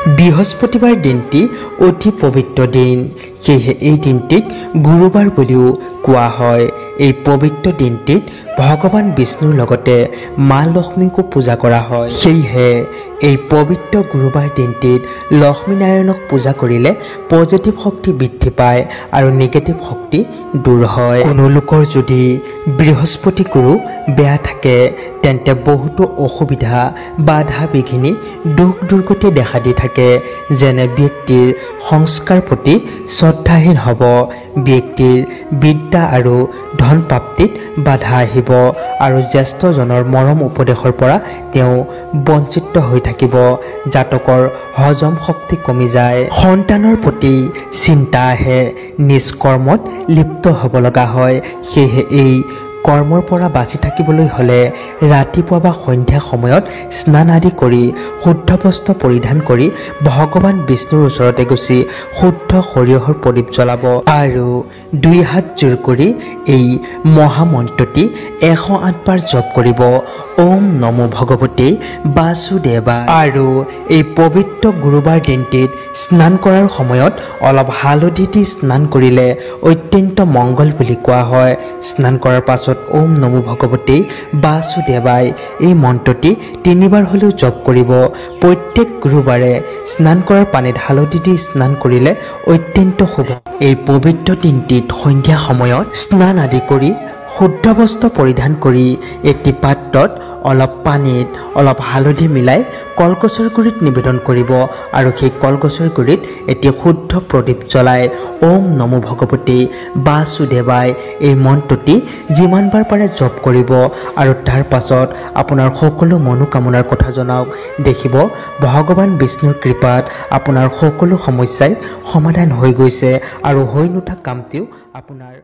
বৃহস্পতিবাৰ দিনটি অতি পবিত্ৰ দিন। সেয়েহে এই দিনটিক গুৰুবাৰ বুলিও কোৱা হয়। এই পবিত্ৰ দিনটিত ভগৱান বিষ্ণুৰ লগতে মা লক্ষ্মীকো পূজা কৰা হয়। সেয়েহে এই পবিত্ৰ গুৰুবাৰ দিনটিত লক্ষ্মীনাৰায়ণক পূজা কৰিলে পজিটিভ শক্তি বৃদ্ধি পায় আৰু নিগেটিভ শক্তি দূৰ হয়। কোনো লোকৰ যদি বৃহস্পতি গুৰু বেয়া থাকে তেন্তে বহুতো অসুবিধা বাধা বিঘিনি দুখ দুৰ্গতি দেখা দি থাকে। যেনে ব্যক্তিৰ সংস্কাৰ প্ৰতি শ্ৰদ্ধাহীন হ'ব, ব্যক্তিৰ বিদ্যা আৰু ধন প্ৰাপ্তিত বাধা আহিব আৰু জ্যেষ্ঠজনৰ মৰম উপদেশৰ পৰা তেওঁ বঞ্চিত হৈ থাকিব। জাতকৰ হজম শক্তি কমি যায়, সন্তানৰ প্ৰতি চিন্তা আহে, নিজ কৰ্মত লিপ্ত হ'ব লগা হয়। সেয়েহে এই কৰ্মৰ পৰা বাচি থাকিবলৈ হ'লে ৰাতিপুৱা বা সন্ধ্যা সময়ত স্নান আদি কৰি শুদ্ধ বস্ত্ৰ পৰিধান কৰি ভগৱান বিষ্ণুৰ ওচৰতে গুচি শুদ্ধ সৰিয়হৰ প্ৰদীপ জ্বলাব আৰু 2 হাত জোৰ কৰি এই মহামন্ত্ৰটি 108 বাৰ জপ কৰিব। ওম নমো ভগৱতে বাসুদেৱায়। আৰু এই পবিত্ৰ গুৰুবাৰ দিনটিত স্নান কৰাৰ সময়ত অলপ হালধি দি স্নান কৰিলে অত্যন্ত মংগল বুলি কোৱা হয়। স্নান কৰাৰ পাছত ওম নমো ভগৱতে বাসুদেৱায় এই মন্ত্ৰটি 3 বাৰ হ'লেও জপ কৰিব। প্ৰত্যেক গুৰুবাৰে স্নান কৰাৰ পানীত হালধি দি স্নান কৰিলে অত্যন্ত শুভ। এই পবিত্ৰ দিনটিত সন্ধ্যা সময়ত স্নান আদি কৰি শুদ্ধ বস্ত্ৰ পৰিধান কৰি এটি পাত্ৰত অলপ পানীত অলপ হালধি মিলাই কলগছৰ গুৰিত নিবেদন কৰিব আৰু সেই কলগছৰ গুৰিত এটি শুদ্ধ প্ৰদীপ জ্বলাই ওম নমো ভগৱতে বাসুদেৱায় এই মন্ত্ৰটি যিমান বাৰ পাৰে জপ কৰিব আৰু তাৰ পাছত আপোনাৰ সকলো মনোকামনাৰ কথা জনাওক। দেখিব ভগৱান বিষ্ণুৰ কৃপাত আপোনাৰ সকলো সমস্যাই সমাধান হৈ গৈছে আৰু হৈ নুঠা কামটিও আপোনাৰ